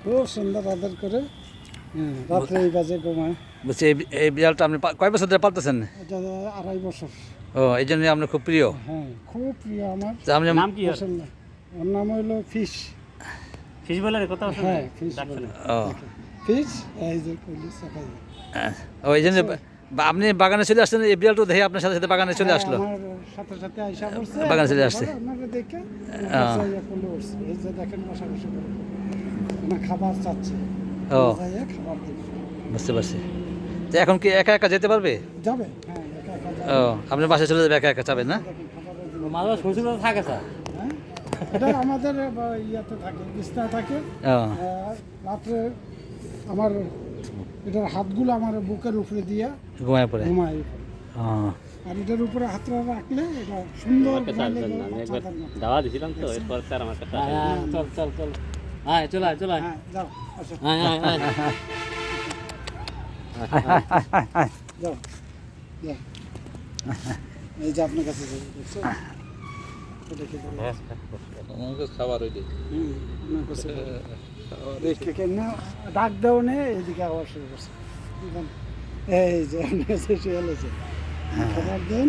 খুব সুন্দর আদর করে। রাত্রে এই কাজে ঘুমায়। বলছি এই বিড়ালটা আপনি কয় বছর ধরে পালতেছেন? এটা 2.5 বছর। ও এই জন্যই আপনার খুব প্রিয়। হ্যাঁ, খুব প্রিয় আমার। তা আপনি নাম কি ওর? পছন্দ। ওর নাম হইলো ফিশ। ফিশ বলে রে, কথা আছে? হ্যাঁ, ফিশ বলে। ও ফিশ, এই যে কইলি সাকাই। ও এই জন্য আপনি বাগানে চলে আসছেন, এই বিড়ালটা দেখে আপনার সাথে সাথে বাগানে চলে আসলো। আমার সাথে সাথে আইসা পড়ছে। বাগানে চলে আসছে। আপনাকে দেখে যাইয়া কোলে উঠছে। এই যে দেখেন বসে করে। না খাবার চাচ্ছে। ও যাইয়া খাবার দিবে। বুঝতে পারছি। তো এখন কি একা একা যেতে পারবে? যাবে? হ্যাঁ, একা একা যাবে। ও আপনি বাসায় চলে যাবে একা একা যাবেন না? দেখেন খাবারের জন্য। মাঝে শ্বশুর থাকে স্যার। হ্যাঁ? এটা আমাদের ইয়াতে থাকে, বিছনায় থাকে। ও রাত্রে আমার এটার হাতগুলো আমার বুকের উপরে দিয়া ঘুমায় পড়ে। ঘুমায়। ও আর এটার উপরে হাতটা রাখলে এটা সুন্দর ঘুমাইলে দাওয়া দিছিলাম তো, এরপর স্যার আমার কাছে চল চল চল, আয় চল আয় চল আয়, হ্যাঁ, যাও, আসো, আয় আয় আয় যাও, যাও। এই যে আপনার কাছে যাবে, দেখছো? এটা কি বলে? খাবার ওই হুম, আপনার কাছে দেখতে কেমনে ডাক দেও নে, এদিকে আবার শুরু করছে। এই যে আপনার কাছে শুয়ে আছে। খাবার দেন।